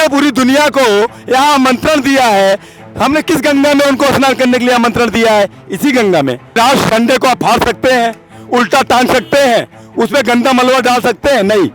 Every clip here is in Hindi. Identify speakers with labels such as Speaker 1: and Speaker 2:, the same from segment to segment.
Speaker 1: हमने पूरी दुनिया को यहाँ आमंत्रण दिया है। हमने किस गंगा में उनको स्नान करने के लिए आमंत्रण दिया है? इसी गंगा में। राष्ट्र झंडे को आप फाड़ सकते हैं, उल्टा टांग सकते हैं, उसमें गंदा मलबा डाल सकते हैं? नहीं।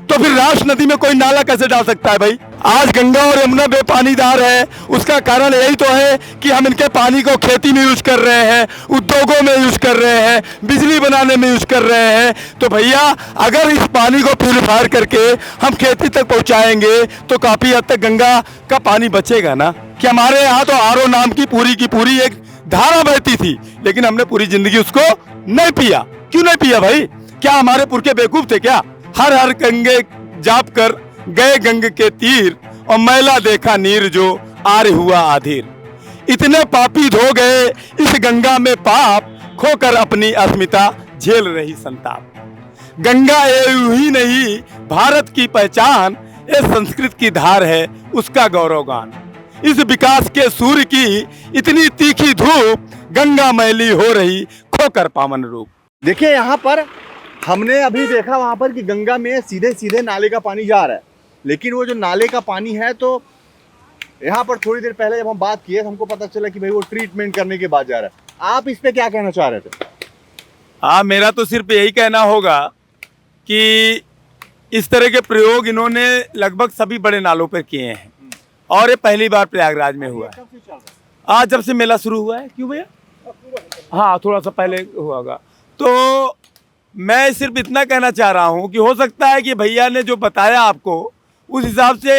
Speaker 1: तो फिर राष्ट्र नदी में कोई नाला कैसे डाल सकता है भाई? आज गंगा और यमुना बेपानीदार है, उसका कारण यही तो है कि हम इनके पानी को खेती में यूज कर रहे हैं, उद्योगों में यूज कर रहे हैं, बिजली बनाने में यूज कर रहे हैं। तो भैया अगर इस पानी को प्यूरिफायर करके हम खेती तक पहुंचाएंगे तो काफी हद तक गंगा का पानी बचेगा ना। कि हमारे यहाँ तो आरओ नाम की पूरी एक धारा बहती थी, लेकिन हमने पूरी जिंदगी उसको नहीं पिया। क्यों नहीं पिया भाई? क्या हमारे पुरखे बेवकूफ थे क्या? हर हर गंगे जाप कर गए गंग के तीर, और मैला देखा नीर जो आर हुआ आधीर। इतने पापी धो गए इस गंगा में पाप, खोकर अपनी अस्मिता झेल रही संताप। गंगा यूं ही नहीं भारत की पहचान, ये संस्कृत की धार है उसका गौरवगान। इस विकास के सूर्य की इतनी तीखी धूप, गंगा मैली हो रही खोकर पावन रूप।
Speaker 2: देखिए यहाँ पर हमने अभी देखा वहाँ पर कि गंगा में सीधे सीधे नाले का पानी जा रहा है, लेकिन वो जो नाले का पानी है तो यहाँ पर थोड़ी देर पहले जब हम बात किए हमको पता चला कि भाई वो ट्रीटमेंट करने के बाद जा रहा है। आप इस पे क्या कहना चाह रहे थे?
Speaker 1: हाँ, मेरा तो सिर्फ यही कहना होगा कि इस तरह के प्रयोग इन्होंने लगभग सभी बड़े नालों पर किए हैं, और ये पहली बार प्रयागराज में हुआ है। आज जब से मेला शुरू हुआ है। क्यों भैया? हाँ, थोड़ा सा पहले हुआ होगा। तो मैं सिर्फ इतना कहना चाह रहा हूँ कि हो सकता है कि भैया ने जो बताया आपको उस हिसाब से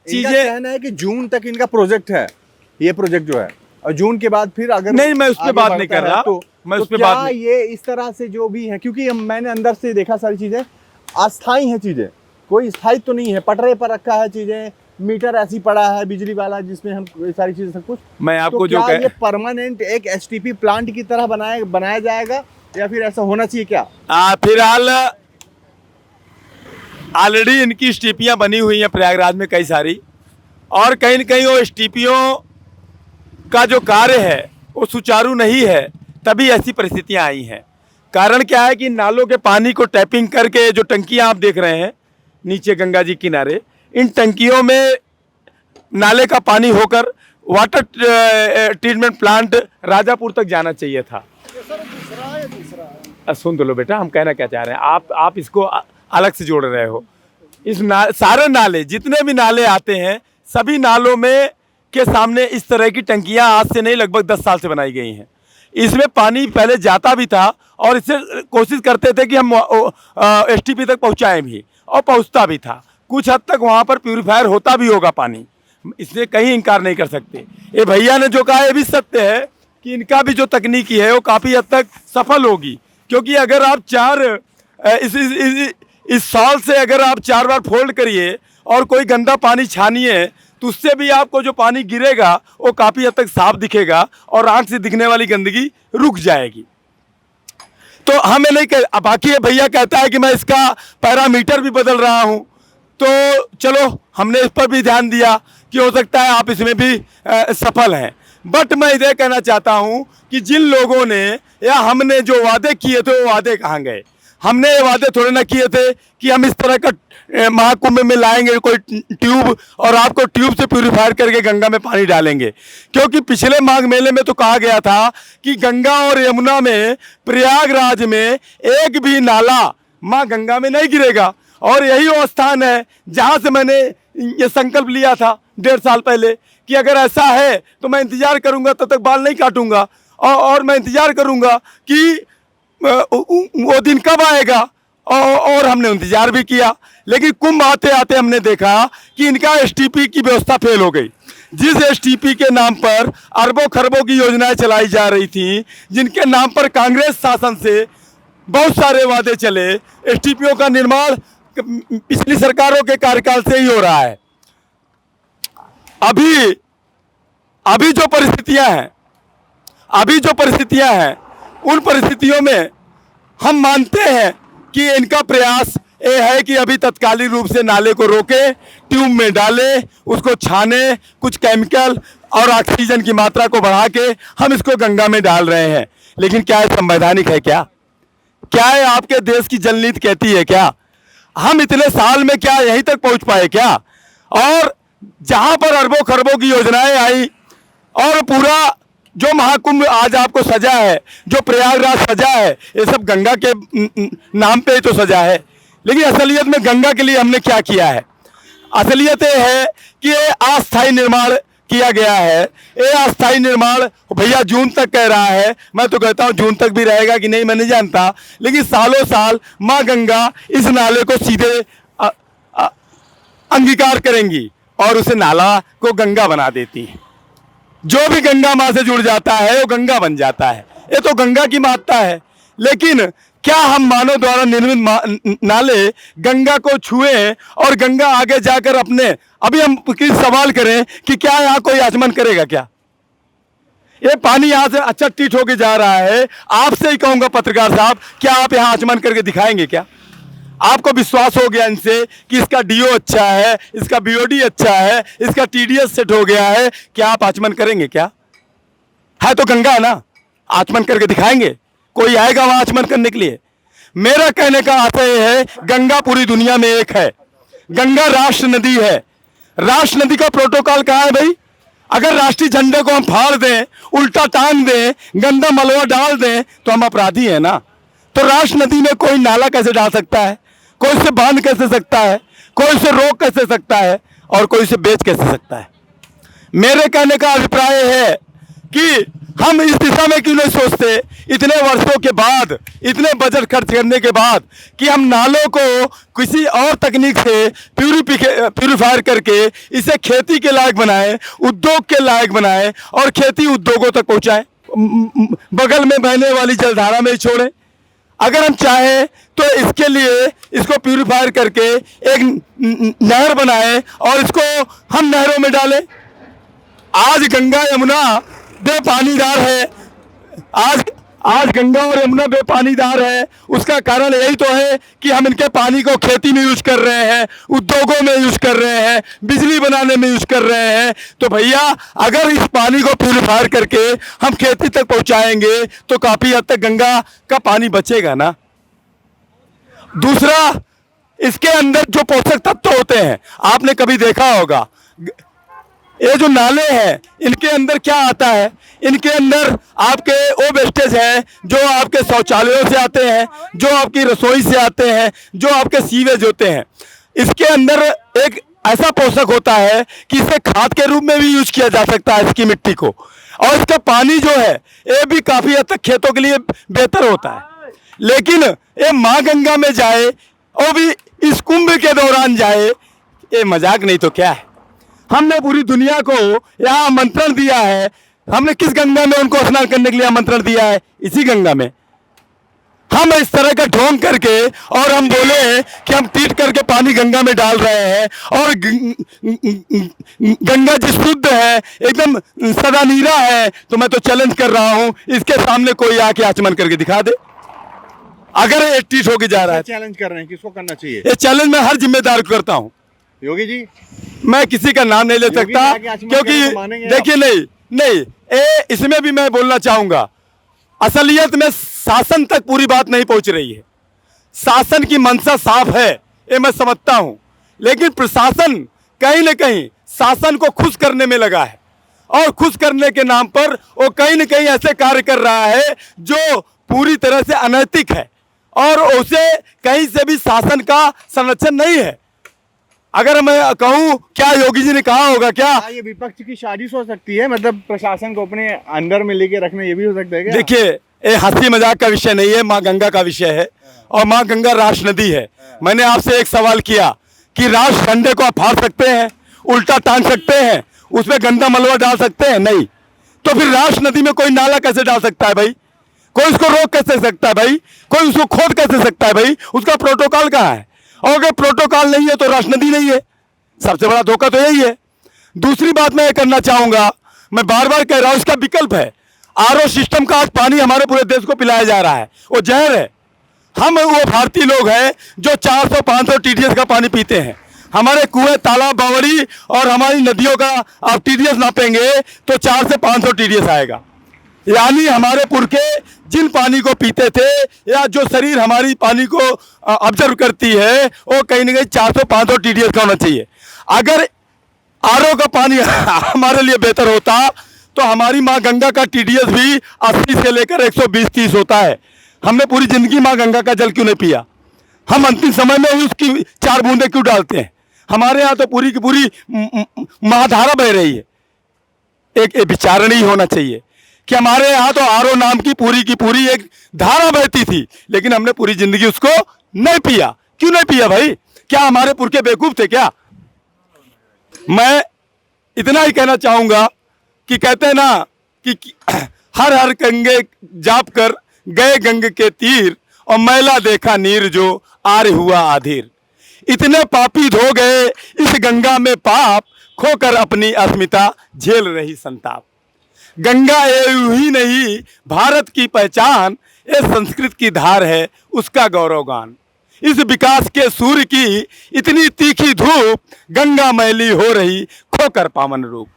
Speaker 1: चीजें।
Speaker 2: कहना है कि जून तक इनका प्रोजेक्ट है, ये प्रोजेक्ट जो है, और जून के बाद फिर अगर
Speaker 1: नहीं, मैं उस पर बात नहीं कर रहा।
Speaker 2: तो
Speaker 1: मैं उस
Speaker 2: पे
Speaker 1: पर बात नहीं।
Speaker 2: ये इस तरह से जो भी है, क्योंकि मैंने अंदर से देखा सारी चीजें अस्थाई हैं, चीजें कोई स्थायित्व तो नहीं है। पटरे पर रखा है चीजें, मीटर ऐसी पड़ा है बिजली वाला जिसमें हम सारी चीजें सब कुछ।
Speaker 1: मैं आपको
Speaker 2: तो
Speaker 1: जो
Speaker 2: क्या ये परमानेंट एक एसटीपी प्लांट की तरह बनाया जाएगा या फिर ऐसा होना चाहिए क्या?
Speaker 1: फिलहाल ऑलरेडी इनकी स्टीपियाँ बनी हुई हैं प्रयागराज में कई सारी, और कहीं न कहीं वो स्टीपियों का जो कार्य है वो सुचारू नहीं है, तभी ऐसी परिस्थितियाँ आई हैं। कारण क्या है कि नालों के पानी को टैपिंग करके जो टंकियाँ आप देख रहे हैं नीचे गंगा जी किनारे, इन टंकियों में नाले का पानी होकर वाटर ट्रीटमेंट प्लांट राजापुर तक जाना चाहिए था। सुन तो लो बेटा, हम कहना क्या चाह रहे हैं, आप इसको अलग से जोड़ रहे हो। इस सारे नाले, जितने भी नाले आते हैं, सभी नालों में के सामने इस तरह की टंकियां आज से नहीं लगभग 10 साल से बनाई गई हैं। इसमें पानी पहले जाता भी था, और इससे कोशिश करते थे कि हम एसटीपी तक पहुंचाएं भी, और पहुंचता भी था। कुछ हद तक वहां पर प्यूरिफायर होता भी होगा पानी, इसलिए कहीं इनकार नहीं कर सकते। ये भैया ने जो कहा ये भी सत्य है कि इनका भी जो तकनीकी है वो काफ़ी हद तक सफल होगी, क्योंकि अगर आप इस साल से अगर आप 4 बार फोल्ड करिए और कोई गंदा पानी छानिए, तो उससे भी आपको जो पानी गिरेगा वो काफ़ी हद तक साफ दिखेगा, और आंख से दिखने वाली गंदगी रुक जाएगी। तो हमें नहीं कह, बाकी ये भैया कहता है कि मैं इसका पैरामीटर भी बदल रहा हूँ, तो चलो हमने इस पर भी ध्यान दिया कि हो सकता है आप इसमें भी सफल हैं। बट मैं ये कहना चाहता हूँ कि जिन लोगों ने या हमने जो वादे किए थे वो वादे कहाँ गए? हमने ये वादे थोड़े ना किए थे कि हम इस तरह का महाकुंभ में लाएंगे कोई ट्यूब, और आपको ट्यूब से प्यूरिफायर करके गंगा में पानी डालेंगे। क्योंकि पिछले माघ मेले में तो कहा गया था कि गंगा और यमुना में, प्रयागराज में एक भी नाला माँ गंगा में नहीं गिरेगा, और यही वो स्थान है जहाँ से मैंने ये संकल्प लिया था 1.5 साल पहले कि अगर ऐसा है तो मैं इंतज़ार करूँगा, तब तक बाल नहीं काटूँगा, और मैं इंतज़ार करूँगा कि वो दिन कब आएगा। और हमने इंतज़ार भी किया, लेकिन कुंभ आते आते हमने देखा कि इनका एसटीपी की व्यवस्था फेल हो गई। जिस एसटीपी के नाम पर अरबों खरबों की योजनाएं चलाई जा रही थी, जिनके नाम पर कांग्रेस शासन से बहुत सारे वादे चले, एसटीपीओ का निर्माण पिछली सरकारों के कार्यकाल से ही हो रहा है। अभी जो परिस्थितियां हैं उन परिस्थितियों में हम मानते हैं कि इनका प्रयास ये है कि अभी तत्कालिक रूप से नाले को रोके, ट्यूब में डाले, उसको छाने, कुछ केमिकल और ऑक्सीजन की मात्रा को बढ़ा के हम इसको गंगा में डाल रहे हैं। लेकिन क्या ये संवैधानिक है? क्या ये आपके देश की जल नीति कहती है क्या? हम इतने साल में क्या यहीं तक पहुंच पाए क्या? और जहां पर अरबों खरबों की योजनाएं आई और पूरा जो महाकुंभ आज आपको सजा है, जो प्रयागराज सजा है, ये सब गंगा के नाम पे ही तो सजा है। लेकिन असलियत में गंगा के लिए हमने क्या किया है? असलियत ये है कि ये अस्थायी निर्माण किया गया है। ये अस्थायी निर्माण भैया जून तक कह रहा है, मैं तो कहता हूँ जून तक भी रहेगा कि नहीं मैं नहीं जानता, लेकिन सालों साल माँ गंगा इस नाले को सीधे अंगीकार करेंगी और उसे नाला को गंगा बना देती है। जो भी गंगा माँ से जुड़ जाता है वो गंगा बन जाता है। ये तो गंगा की महत्ता है। लेकिन क्या हम मानव द्वारा निर्मित नाले गंगा को छुए और गंगा आगे जाकर अपने, अभी हम किस सवाल करें कि क्या यहाँ कोई आचमन करेगा? क्या ये पानी यहाँ से अच्छा टीट होके जा रहा है? आपसे ही कहूँगा पत्रकार साहब, क्या आप यहाँ आचमन करके दिखाएंगे? क्या आपको विश्वास हो गया इनसे कि इसका डीओ अच्छा है, इसका बीओडी अच्छा है, इसका टीडीएस सेट हो गया है, क्या आप आचमन करेंगे? क्या है तो गंगा है ना, आचमन करके दिखाएंगे? कोई आएगा वहां आचमन करने के लिए? मेरा कहने का आशय है गंगा पूरी दुनिया में एक है। गंगा राष्ट्र नदी है। राष्ट्र नदी का प्रोटोकॉल कहाँ है भाई? अगर राष्ट्रीय झंडे को हम फाड़ दें, उल्टा टांग दें, गंदा मलबा डाल दें तो हम अपराधी हैं ना। तो राष्ट्र नदी में कोई नाला कैसे डाल सकता है? कोई इसे बांध कैसे सकता है? कोई इसे रोक कैसे सकता है? और कोई इसे बेच कैसे सकता है? मेरे कहने का अभिप्राय है कि हम इस दिशा में क्यों नहीं सोचते, इतने वर्षों के बाद, इतने बजट खर्च करने के बाद, कि हम नालों को किसी और तकनीक से प्यूरिफायर करके इसे खेती के लायक बनाएं, उद्योग के लायक बनाएं और खेती उद्योगों तक पहुंचाएं, बगल में बहने वाली जलधारा में ही छोड़ें। अगर हम चाहें तो इसके लिए इसको प्यूरिफायर करके एक नहर बनाएं और इसको हम नहरों में डालें। आज गंगा यमुना बेपानीदार है। आज गंगा और यमुना बेपानीदार है। उसका कारण यही तो है कि हम इनके पानी को खेती में यूज कर रहे हैं, उद्योगों में यूज कर रहे हैं, बिजली बनाने में यूज कर रहे हैं। तो भैया अगर इस पानी को प्यूरिफायर करके हम खेती तक पहुंचाएंगे तो काफी हद तक गंगा का पानी बचेगा ना। दूसरा, इसके अंदर जो पोषक तत्व होते हैं, आपने कभी देखा होगा, ये जो नाले हैं इनके अंदर क्या आता है? इनके अंदर आपके वो वेस्टेज है जो आपके शौचालयों से आते हैं, जो आपकी रसोई से आते हैं, जो आपके सीवेज होते हैं। इसके अंदर एक ऐसा पोषक होता है कि इसे खाद के रूप में भी यूज किया जा सकता है इसकी मिट्टी को, और इसका पानी जो है ये भी काफी हद तक खेतों के लिए बेहतर होता है। लेकिन ये माँ गंगा में जाए और भी इस कुंभ के दौरान जाए, ये मजाक नहीं तो क्या है? हमने पूरी दुनिया को यहाँ आमंत्रण दिया है। हमने किस गंगा में उनको स्नान करने के लिए आमंत्रण दिया है? इसी गंगा में। हम इस तरह का ढोंग करके और हम बोले कि हम ट्रीट करके पानी गंगा में डाल रहे हैं और गंगा जी शुद्ध है, एकदम सदा नीरा है, तो मैं तो चैलेंज कर रहा हूं इसके सामने कोई आके आचमन करके दिखा दे। अगर ये ट्रीट होके जा रहा है,
Speaker 2: चैलेंज कर रहे हैं, किसको करना चाहिए?
Speaker 1: ये चैलेंज मैं हर जिम्मेदार को करता हूँ।
Speaker 2: योगी जी,
Speaker 1: मैं किसी का नाम नहीं ले सकता क्योंकि देखिए नहीं इसमें भी मैं बोलना चाहूंगा, असलियत में शासन तक पूरी बात नहीं पहुंच रही है। शासन की मंशा साफ है, ये मैं समझता हूं, लेकिन प्रशासन कहीं न कहीं शासन को खुश करने में लगा है और खुश करने के नाम पर वो कहीं न कहीं ऐसे कार्य कर रहा है जो पूरी तरह से अनैतिक है और उसे कहीं से भी शासन का संरक्षण नहीं है। अगर मैं कहूं, क्या योगी जी ने कहा होगा क्या
Speaker 2: ये विपक्ष की साजिश हो सकती है? मतलब प्रशासन को अपने अंडर में लेके रखना, ये भी हो सकता है क्या?
Speaker 1: देखिए, ये हंसी मजाक का विषय नहीं है, माँ गंगा का विषय है और माँ गंगा राष्ट्र नदी है। मैंने आपसे एक सवाल किया कि राष्ट्र झंडे को आप फाड़ सकते हैं, उल्टा टांग सकते हैं, उसमें गंदा मलबा डाल सकते हैं? नहीं। तो फिर राष्ट्र नदी में कोई नाला कैसे डाल सकता है भाई? कोई उसको रोक कैसे सकता है भाई? कोई उसको खोद कैसे सकता है भाई? उसका प्रोटोकॉल कहाँ है? और अगर प्रोटोकॉल नहीं है तो राष्ट्र नदी नहीं है। सबसे बड़ा धोखा तो यही है। दूसरी बात मैं ये करना चाहूंगा, मैं बार बार कह रहा हूं, इसका विकल्प है। आरओ सिस्टम का आज पानी हमारे पूरे देश को पिलाया जा रहा है, वो जहर है। हम वो भारतीय लोग हैं जो 400-500 टीडीएस का पानी पीते हैं। हमारे कुएं, तालाब, बावड़ी और हमारी नदियों का आप टीडीएस नापेंगे तो 400 से 500 टीडीएस आएगा। यानी हमारे पुरखे जिन पानी को पीते थे या जो शरीर हमारी पानी को ऑब्जर्व करती है वो कहीं ना कहीं 400-500 टीडीएस का होना चाहिए। अगर आरओ का पानी हमारे लिए बेहतर होता तो हमारी माँ गंगा का टीडीएस भी 80 से लेकर 120-30 होता है। हमने पूरी जिंदगी माँ गंगा का जल क्यों नहीं पिया? हम अंतिम समय में ही उसकी 4 बूंदे क्यों डालते हैं? हमारे यहाँ तो पूरी की पूरी महाधारा बह रही है। एक विचारण ही होना चाहिए कि हमारे यहाँ तो आरओ नाम की पूरी एक धारा बहती थी, लेकिन हमने पूरी जिंदगी उसको नहीं पिया। क्यों नहीं पिया भाई? क्या हमारे पुरखे बेवकूफ थे क्या? मैं इतना ही कहना चाहूंगा कि कहते हैं ना कि हर हर गंगे जाप कर गए गंग के तीर, और मैला देखा नीर जो आर हुआ आधीर। इतने पापी धो गए इस गंगा में पाप, खोकर अपनी अस्मिता झेल रही संताप। गंगा एवं ही नहीं भारत की पहचान, ये संस्कृत की धार है उसका गौरवगान। इस विकास के सूर्य की इतनी तीखी धूप, गंगा मैली हो रही खोकर पावन रूप।